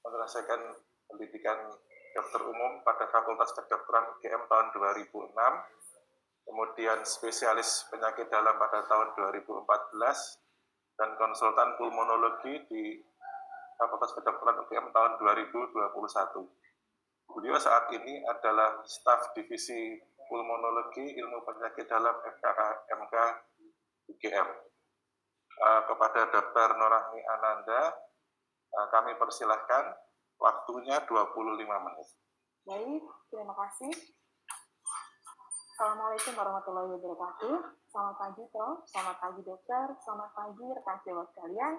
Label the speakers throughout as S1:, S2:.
S1: menyelesaikan pendidikan dokter umum pada Fakultas Kedokteran UGM tahun 2006, kemudian spesialis penyakit dalam pada tahun 2014, dan konsultan pulmonologi di Fakultas Kedokteran UGM tahun 2021. Beliau saat ini adalah staf divisi pulmonologi ilmu penyakit dalam FKMK UGM. Kepada Dr. Norahmi Ananda, kami persilahkan, waktunya 25 menit.
S2: Baik, terima kasih. Assalamualaikum warahmatullahi wabarakatuh. Selamat pagi, Prof. Selamat pagi, Dokter. Selamat pagi, rekan sejawat sekalian.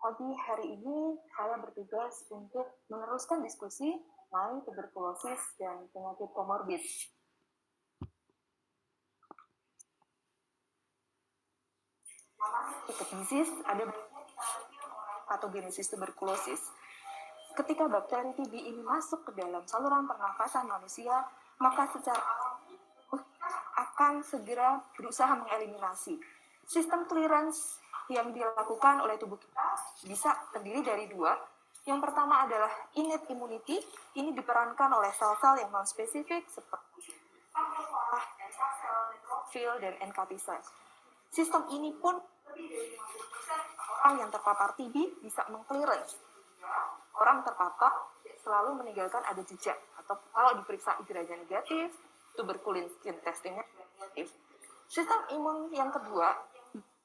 S2: Pagi hari ini, saya bertugas untuk meneruskan diskusi mengenai tuberkulosis dan penyakit komorbid. Disease ada patogenesis tuberkulosis. Ketika bakteri TB ini masuk ke dalam saluran pernafasan manusia, maka secara akan segera berusaha mengeliminasi. Sistem clearance yang dilakukan oleh tubuh kita bisa terdiri dari dua. Yang pertama adalah innate immunity. Ini diperankan oleh sel-sel yang non-spesifik seperti neutrophil dan NKT cells. Sistem ini pun orang yang terpapar TB bisa mengclearance. Orang terpapar selalu meninggalkan ada jejak, atau kalau diperiksa igranya negatif, tuberkulin skin testingnya negatif. Sistem imun yang kedua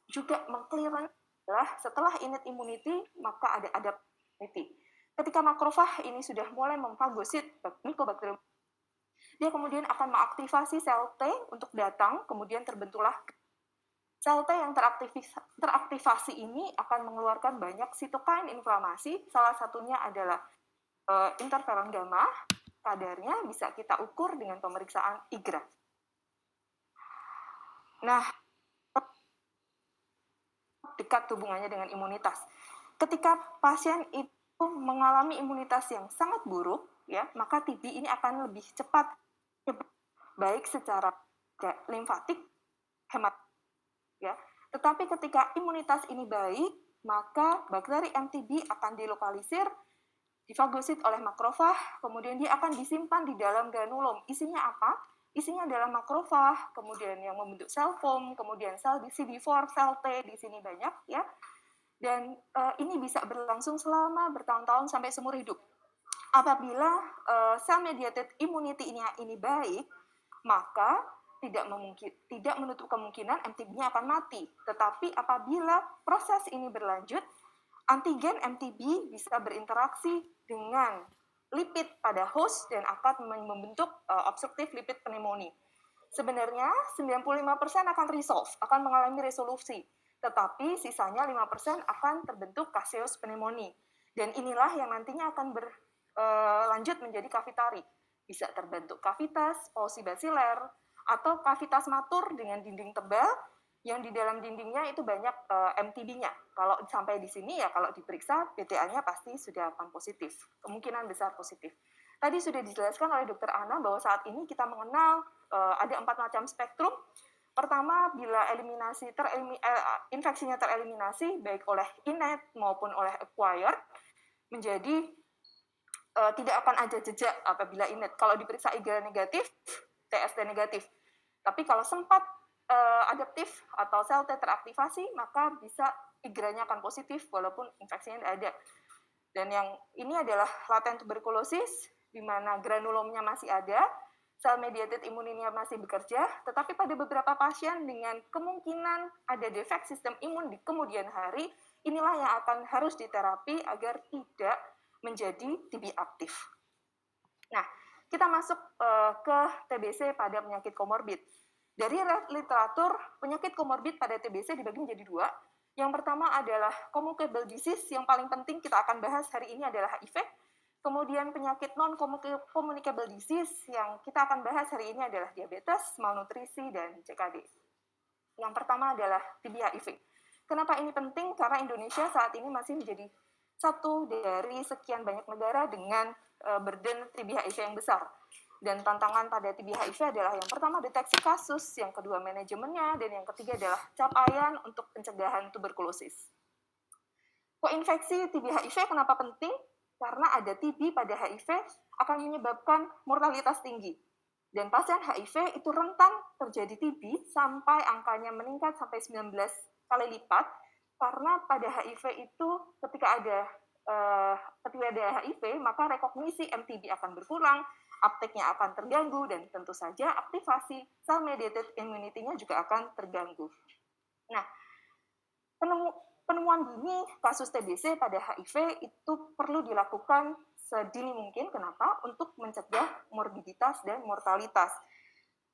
S2: juga mengclearance adalah setelah innate immunity maka ada adaptivity. Ketika makrofag ini sudah mulai memfagosit Mycobacterium, dia kemudian akan mengaktifasi sel T untuk datang, kemudian terbentuklah sel T yang teraktivasi ini akan mengeluarkan banyak sitokain inflamasi, salah satunya adalah interferon gamma. Kadarnya bisa kita ukur dengan pemeriksaan IGRA. Nah, dekat hubungannya dengan imunitas. Ketika pasien itu mengalami imunitas yang sangat buruk, ya, maka TB ini akan lebih cepat, baik secara limfatik, hemat, ya. Tetapi ketika imunitas ini baik, maka bakteri MTB akan dilokalisir, difagosit oleh makrofag, kemudian dia akan disimpan di dalam granulom. Isinya apa? Isinya adalah makrofag, kemudian yang membentuk sel foam, kemudian sel CD4, sel T di sini banyak, ya. Dan ini bisa berlangsung selama bertahun-tahun sampai seumur hidup. Apabila cell mediated immunity ini baik, maka tidak menutup kemungkinan MTB-nya akan mati. Tetapi apabila proses ini berlanjut, antigen MTB bisa berinteraksi dengan lipid pada host dan akan membentuk obstructive lipid pneumonia. Sebenarnya 95% akan resolve, akan mengalami resolusi, tetapi sisanya 5% akan terbentuk caseous pneumonia. Dan inilah yang nantinya akan berlanjut menjadi kavitari. Bisa terbentuk kavitas paucibasilar atau kavitas matur dengan dinding tebal yang di dalam dindingnya itu banyak MTB-nya. Kalau sampai di sini ya kalau diperiksa PTA-nya pasti sudah akan positif, kemungkinan besar positif. Tadi sudah dijelaskan oleh Dr. Ana bahwa saat ini kita mengenal ada 4 macam spektrum. Pertama, bila infeksinya tereliminasi baik oleh innate maupun oleh acquired, menjadi tidak akan ada jejak apabila innate. Kalau diperiksa IgA negatif, TST negatif. Tapi kalau sempat adaptif atau sel T teraktivasi, maka bisa IgRA-nya akan positif walaupun infeksinya tidak ada. Dan yang ini adalah latent tuberkulosis, di mana granulomnya masih ada, sel mediated immunity masih bekerja, tetapi pada beberapa pasien dengan kemungkinan ada defek sistem imun di kemudian hari, inilah yang akan harus diterapi agar tidak menjadi TB aktif. Nah, kita masuk ke TBC pada penyakit komorbid. Dari literatur, penyakit komorbid pada TBC dibagi menjadi 2. Yang pertama adalah communicable disease, yang paling penting kita akan bahas hari ini adalah HIV. Kemudian penyakit non-communicable disease yang kita akan bahas hari ini adalah diabetes, malnutrisi, dan CKD. Yang pertama adalah TB HIV. Kenapa ini penting? Karena Indonesia saat ini masih menjadi satu dari sekian banyak negara dengan burden TB HIV yang besar. Dan tantangan pada TB HIV adalah yang pertama deteksi kasus, yang kedua manajemennya, dan yang ketiga adalah capaian untuk pencegahan tuberkulosis. Koinfeksi TB HIV kenapa penting? karena ada TB pada HIV akan menyebabkan mortalitas tinggi. Dan pasien HIV itu rentan terjadi TB sampai angkanya meningkat sampai 19 kali lipat, karena pada HIV itu ketika ada HIV, maka rekognisi MTB akan berkurang, uptake-nya akan terganggu, dan tentu saja aktivasi cell-mediated immunity-nya juga akan terganggu. Nah, penemuan dini kasus TBC pada HIV itu perlu dilakukan sedini mungkin. Kenapa? Untuk mencegah morbiditas dan mortalitas.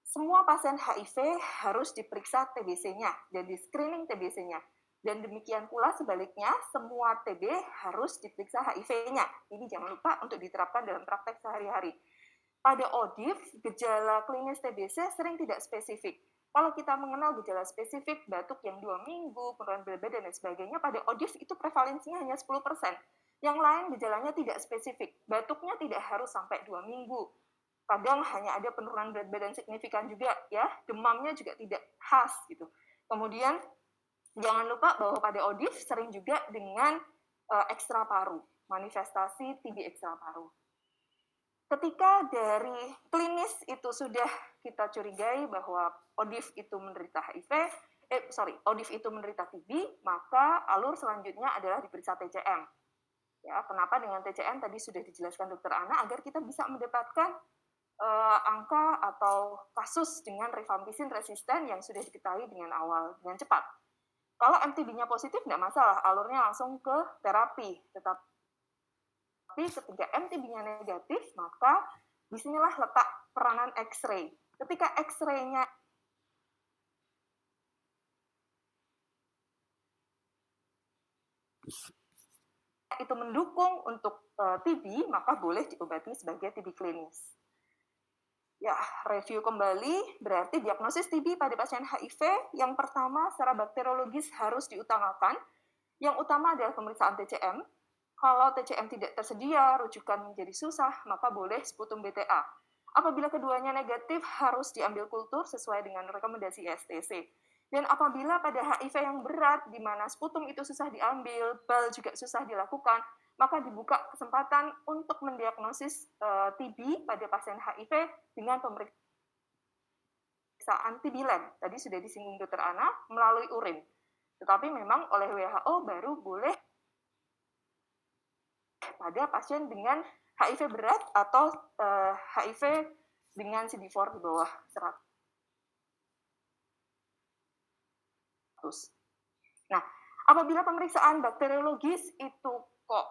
S2: Semua pasien HIV harus diperiksa TBC-nya dan di-screening TBC-nya. Dan demikian pula sebaliknya, semua TB harus diperiksa HIV-nya. Ini jangan lupa untuk diterapkan dalam praktek sehari-hari. Pada ODIF, gejala klinis TBC sering tidak spesifik. Kalau kita mengenal gejala spesifik, batuk yang 2 minggu, penurunan berat badan, dan sebagainya, pada ODIF itu prevalensinya hanya 10%. Yang lain gejalanya tidak spesifik. Batuknya tidak harus sampai 2 minggu. Kadang hanya ada penurunan berat badan signifikan juga, ya. Demamnya juga tidak khas, gitu. Kemudian, jangan lupa bahwa pada ODIF sering juga dengan ekstra paru, manifestasi TB ekstra paru. Ketika dari klinis itu sudah kita curigai bahwa ODIF itu menderita ODIF itu menderita TB, maka alur selanjutnya adalah diperiksa TCM. Ya, kenapa dengan TCM tadi sudah dijelaskan Dr. Ana, agar kita bisa mendapatkan angka atau kasus dengan rifampicin resisten yang sudah diketahui dengan awal, dengan cepat. Kalau MTB-nya positif, tidak masalah, alurnya langsung ke terapi. Tapi ketika MTB-nya negatif, maka disinilah letak peranan X-ray. Ketika X-ray-nya itu mendukung untuk TB, maka boleh diobati sebagai TB klinis. Ya, review kembali, berarti diagnosis TB pada pasien HIV, yang pertama secara bakteriologis harus diutamakan. Yang utama adalah pemeriksaan TCM. Kalau TCM tidak tersedia, rujukan menjadi susah, maka boleh sputum BTA. Apabila keduanya negatif, harus diambil kultur sesuai dengan rekomendasi ISTC. Dan apabila pada HIV yang berat, di mana sputum itu susah diambil, BAL juga susah dilakukan, maka dibuka kesempatan untuk mendiagnosis TB pada pasien HIV dengan pemeriksaan TB lab. Tadi sudah disinggung Dr. Ana, melalui urin. Tetapi memang oleh WHO baru boleh pada pasien dengan HIV berat atau HIV dengan CD4 di bawah 100. Nah, apabila pemeriksaan bakteriologis itu kok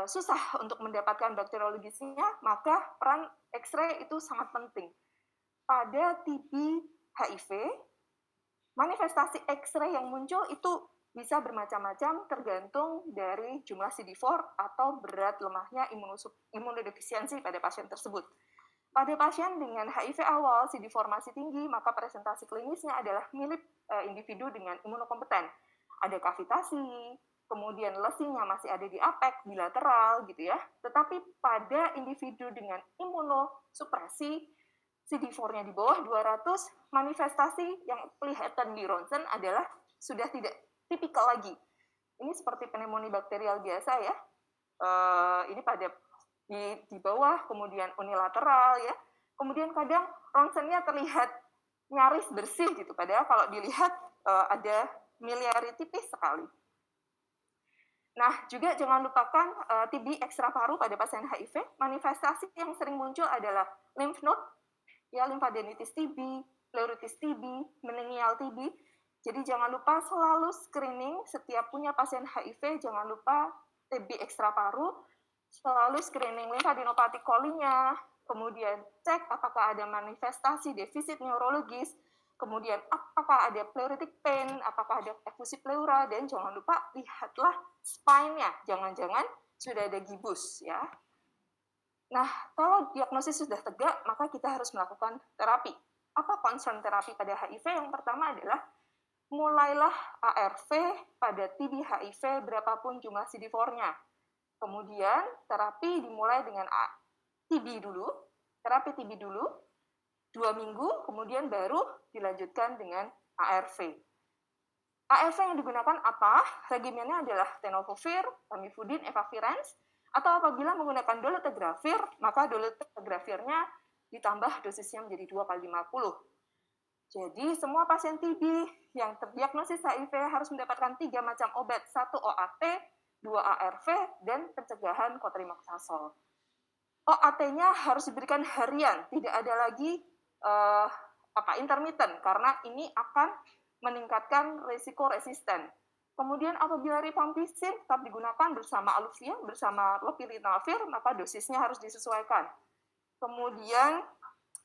S2: susah untuk mendapatkan bakteriologisnya, maka peran X-ray itu sangat penting. Pada TB HIV, manifestasi X-ray yang muncul itu bisa bermacam-macam tergantung dari jumlah CD4 atau berat lemahnya imunodefisiensi pada pasien tersebut. Pada pasien dengan HIV awal CD4 masih tinggi, maka presentasi klinisnya adalah mirip individu dengan imunokompeten. Ada kavitasi, kemudian lesinya masih ada di apek, bilateral gitu ya. Tetapi pada individu dengan imunosupresi, CD4-nya di bawah 200, manifestasi yang kelihatan di ronsen adalah sudah tidak tipikal lagi. Ini seperti pneumonia bakterial biasa ya. Ini pada di bawah, kemudian unilateral ya. Kemudian kadang ronsennya terlihat nyaris bersih gitu, padahal kalau dilihat ada miliari tipis sekali. Nah, juga jangan lupakan TB ekstra paru pada pasien HIV. Manifestasi yang sering muncul adalah lymph node, ya, lymphadenitis TB, pleuritis TB, meningial TB. Jadi jangan lupa selalu screening setiap punya pasien HIV, jangan lupa TB ekstra paru, selalu screening limfadenopati kolinya, kemudian cek apakah ada manifestasi defisit neurologis, kemudian apakah ada pleuritic pain, apakah ada efusi pleura, dan jangan lupa lihatlah spine-nya, jangan-jangan sudah ada gibus ya. Nah, kalau diagnosis sudah tegak, maka kita harus melakukan terapi. Apa concern terapi pada HIV? Yang pertama adalah mulailah ARV pada TB HIV berapapun jumlah CD4-nya. Kemudian terapi dimulai dengan TB dulu, 2 minggu, kemudian baru dilanjutkan dengan ARV. ARV yang digunakan apa? Regimennya adalah tenofovir, tamifudin, efavirenz. Atau apabila menggunakan dolutegravir, maka dolutegravirnya ditambah dosisnya menjadi 2 kali 50. Jadi semua pasien TB yang terdiagnosis HIV harus mendapatkan 3 macam obat, 1 OAT, 2 ARV, dan pencegahan cotrimoxazole. OAT-nya harus diberikan harian, tidak ada lagi intermittent, karena ini akan meningkatkan risiko resisten. Kemudian apabila rifampicin tetap digunakan bersama aluvia, bersama lopirinavir, maka dosisnya harus disesuaikan. Kemudian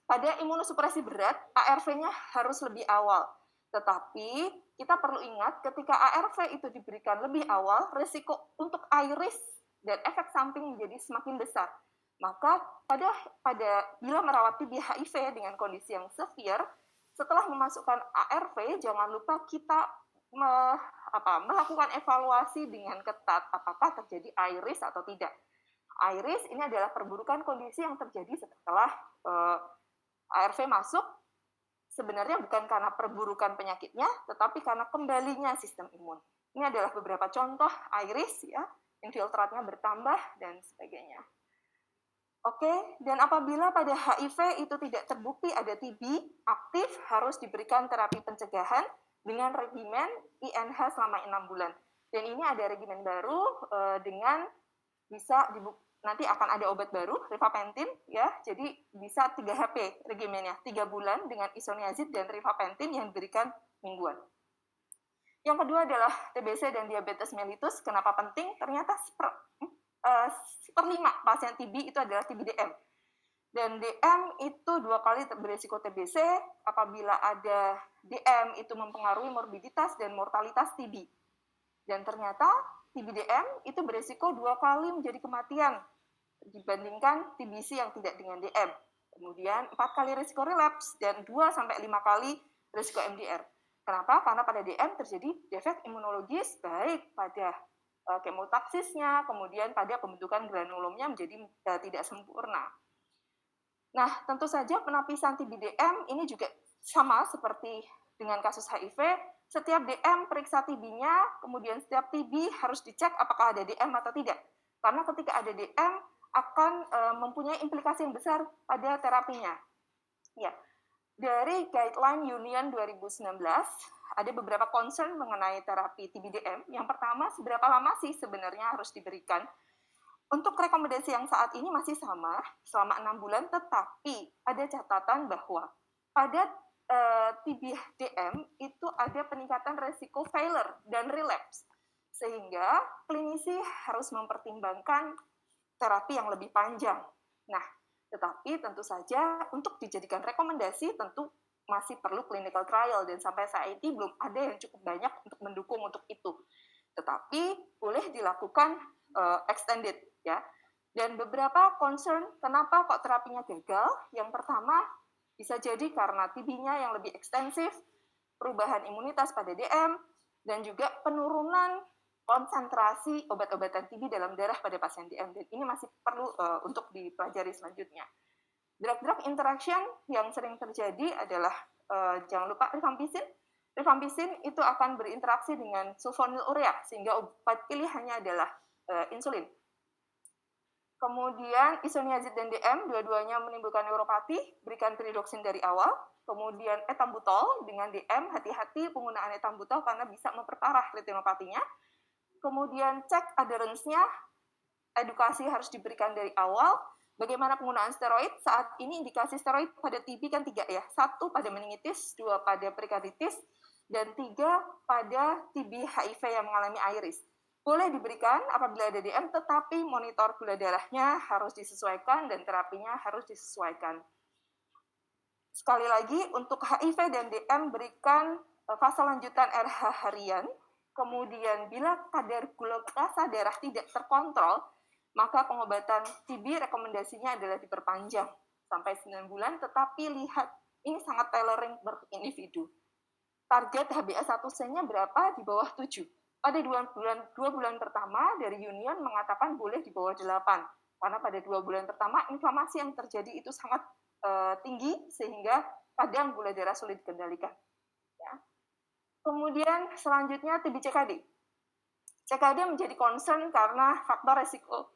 S2: pada imunosupresi berat, ARV-nya harus lebih awal. Tetapi kita perlu ingat ketika ARV itu diberikan lebih awal, risiko untuk iris dan efek samping menjadi semakin besar. Maka bila merawat TB HIV dengan kondisi yang severe, setelah memasukkan ARV, jangan lupa kita melakukan evaluasi dengan ketat apakah terjadi iris atau tidak. Iris ini adalah perburukan kondisi yang terjadi setelah ARV masuk, sebenarnya bukan karena perburukan penyakitnya, tetapi karena kembalinya sistem imun. Ini adalah beberapa contoh iris, ya, infiltratnya bertambah dan sebagainya. Oke, dan apabila pada HIV itu tidak terbukti ada TB aktif, harus diberikan terapi pencegahan dengan regimen INH selama 6 bulan. Dan ini ada regimen baru dengan bisa nanti akan ada obat baru, rifapentin, ya. Jadi bisa 3 HP regimennya, 3 bulan dengan isoniazid dan rifapentin yang diberikan mingguan. Yang kedua adalah TBC dan diabetes mellitus. Kenapa penting? Ternyata seperlima pasien TB itu adalah TB DM. Dan DM itu 2 kali beresiko TBC. Apabila ada DM itu mempengaruhi morbiditas dan mortalitas TB. Dan ternyata TB DM itu beresiko 2 kali menjadi kematian dibandingkan TBC yang tidak dengan DM. Kemudian 4 kali risiko relapse dan 2-5 kali risiko MDR. Kenapa? Karena pada DM terjadi defek imunologis baik pada kemotaksisnya, kemudian pada pembentukan granulomnya menjadi tidak sempurna. Nah, tentu saja penapisan TB DM ini juga sama seperti dengan kasus HIV. Setiap DM periksa TB-nya, kemudian setiap TB harus dicek apakah ada DM atau tidak. Karena ketika ada DM akan mempunyai implikasi yang besar pada terapinya. Ya, dari guideline Union 2019 ada beberapa concern mengenai terapi TB-DM. Yang pertama, seberapa lama sih sebenarnya harus diberikan? Untuk rekomendasi yang saat ini masih sama, selama 6 bulan, tetapi ada catatan bahwa pada TB-DM itu ada peningkatan resiko failure dan relapse. Sehingga klinisi harus mempertimbangkan terapi yang lebih panjang. Nah, tetapi tentu saja untuk dijadikan rekomendasi tentu masih perlu clinical trial dan sampai saat ini belum ada yang cukup banyak untuk mendukung untuk itu. Tetapi boleh dilakukan extended, ya. Dan beberapa concern kenapa kok terapinya gagal? Yang pertama bisa jadi karena TB-nya yang lebih ekstensif, perubahan imunitas pada DM, dan juga penurunan konsentrasi obat-obatan TB dalam darah pada pasien DM. Dan ini masih perlu untuk dipelajari selanjutnya. Drug-drug interaction yang sering terjadi adalah jangan lupa rifampicin. Rifampicin itu akan berinteraksi dengan sulfonylurea sehingga obat pilihannya adalah insulin. Kemudian isoniazid dan DM dua-duanya menimbulkan neuropati, berikan pyridoxine dari awal. Kemudian etambutol dengan DM, hati-hati penggunaan etambutol karena bisa memperparah retinopatinya. Kemudian cek adherence-nya, edukasi harus diberikan dari awal. Bagaimana penggunaan steroid? Saat ini indikasi steroid pada TB kan 3 ya. 1 pada meningitis, 2 pada perikarditis, dan 3 pada TB HIV yang mengalami iris. Boleh diberikan apabila ada DM, tetapi monitor gula darahnya harus disesuaikan dan terapinya harus disesuaikan. Sekali lagi, untuk HIV dan DM berikan fase lanjutan RH harian. Kemudian bila kadar glukasa darah tidak terkontrol, maka pengobatan TB rekomendasinya adalah diperpanjang sampai 9 bulan, tetapi lihat ini sangat tailoring per individu. Target HbA1c-nya berapa? Di bawah 7. Pada 2 bulan pertama dari Union mengatakan boleh di bawah 8. Karena pada 2 bulan pertama inflamasi yang terjadi itu sangat tinggi sehingga kadang gula darah sulit dikendalikan. Ya. Kemudian selanjutnya TB CKD. CKD menjadi concern karena faktor resiko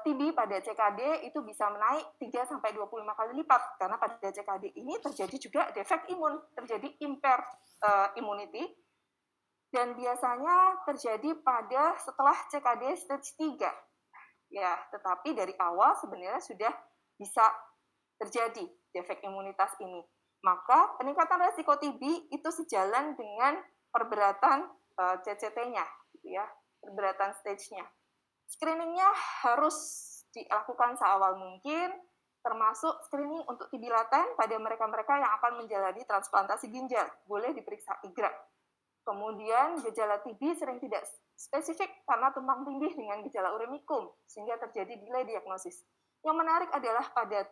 S2: TB pada CKD itu bisa menaik 3-25 kali lipat, karena pada CKD ini terjadi juga defek imun, terjadi impaired immunity, dan biasanya terjadi pada setelah CKD stage 3. Ya, tetapi dari awal sebenarnya sudah bisa terjadi defek imunitas ini. Maka peningkatan resiko TB itu sejalan dengan perberatan CCT-nya, gitu ya, perberatan stage-nya. Screeningnya harus dilakukan seawal mungkin, termasuk screening untuk TB laten pada mereka-mereka yang akan menjalani transplantasi ginjal. Boleh diperiksa IGRA. Kemudian gejala TB sering tidak spesifik karena tumpang tindih dengan gejala uremikum, sehingga terjadi delay diagnosis. Yang menarik adalah pada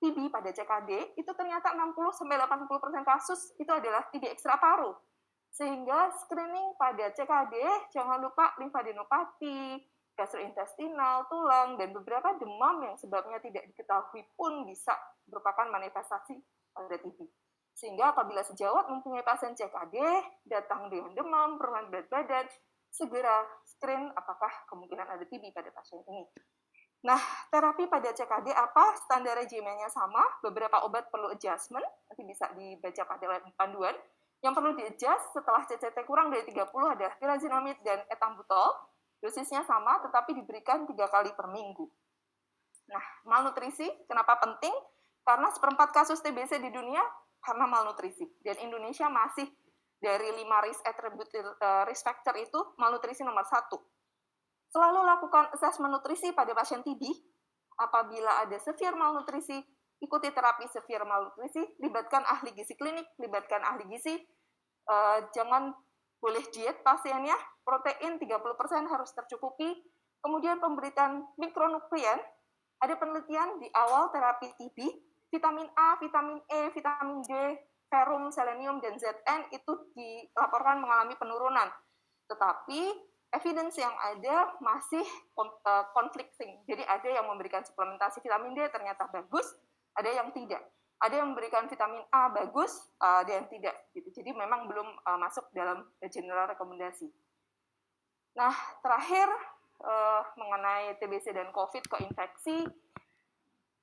S2: TB pada CKD, itu ternyata 60-80% kasus itu adalah TB ekstra paru. Sehingga screening pada CKD, jangan lupa limfadenopati, gastrointestinal, tulang, dan beberapa demam yang sebabnya tidak diketahui pun bisa merupakan manifestasi pada TB. Sehingga apabila sejawat mempunyai pasien CKD, datang dengan demam, perubahan berat badan, segera screen apakah kemungkinan ada TB pada pasien ini. Nah, terapi pada CKD apa? Standar regimennya sama, beberapa obat perlu adjustment, nanti bisa dibaca pada panduan. Yang perlu di-adjust setelah CCT kurang dari 30 adalah pyrazinamide dan ethambutol. Dosisnya sama, tetapi diberikan 3 kali per minggu. Nah, malnutrisi, kenapa penting? Karena 1/4 kasus TBC di dunia karena malnutrisi. Dan Indonesia masih dari 5 risk factor itu, malnutrisi nomor 1. Selalu lakukan assessment nutrisi pada pasien TB. Apabila ada severe malnutrisi, ikuti terapi severe malnutrisi, libatkan ahli gizi klinik, libatkan ahli gizi, jangan boleh diet pasiennya, protein 30% harus tercukupi, kemudian pemberian mikronutrien, ada penelitian di awal terapi TB, vitamin A, vitamin E, vitamin D, ferrum, selenium, dan Zn itu dilaporkan mengalami penurunan. Tetapi evidence yang ada masih conflicting. Jadi ada yang memberikan suplementasi vitamin D ternyata bagus, ada yang tidak. Ada yang memberikan vitamin A bagus, ada yang tidak. Gitu. Jadi memang belum masuk dalam general rekomendasi. Nah, terakhir mengenai TBC dan COVID koinfeksi,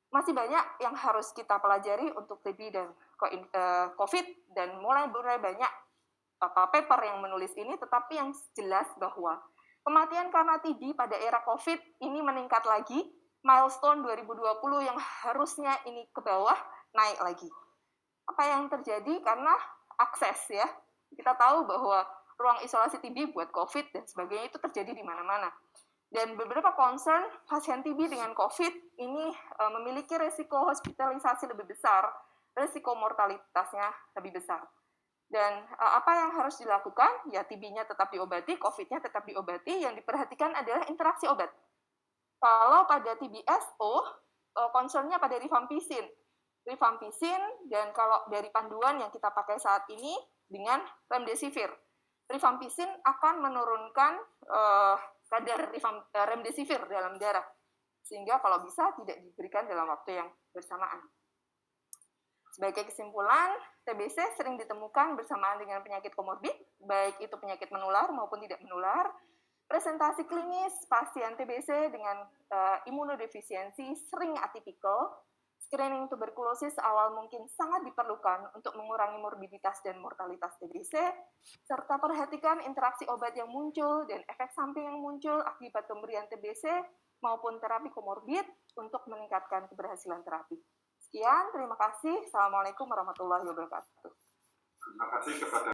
S2: masih banyak yang harus kita pelajari untuk TB dan COVID, dan mulai banyak paper yang menulis ini, tetapi yang jelas bahwa kematian karena TB pada era COVID ini meningkat lagi, milestone 2020 yang harusnya ini ke bawah, naik lagi. Apa yang terjadi? Karena akses ya. Kita tahu bahwa ruang isolasi TB buat COVID dan sebagainya itu terjadi di mana-mana. Dan beberapa concern pasien TB dengan COVID ini memiliki risiko hospitalisasi lebih besar, risiko mortalitasnya lebih besar. Dan apa yang harus dilakukan? Ya TB-nya tetap diobati, COVID-nya tetap diobati, yang diperhatikan adalah interaksi obat. Kalau pada TBSO, concern-nya pada rifampicin, dan kalau dari panduan yang kita pakai saat ini dengan remdesivir. Rifampicin akan menurunkan kadar remdesivir dalam darah, sehingga kalau bisa tidak diberikan dalam waktu yang bersamaan. Sebagai kesimpulan, TBC sering ditemukan bersamaan dengan penyakit komorbid, baik itu penyakit menular maupun tidak menular. Presentasi klinis pasien TBC dengan imunodefisiensi sering atipikal. Screening tuberkulosis awal mungkin sangat diperlukan untuk mengurangi morbiditas dan mortalitas TBC, serta perhatikan interaksi obat yang muncul dan efek samping yang muncul akibat pemberian TBC maupun terapi komorbid untuk meningkatkan keberhasilan terapi. Sekian, terima kasih. Assalamualaikum warahmatullahi wabarakatuh.
S1: Terima kasih kepada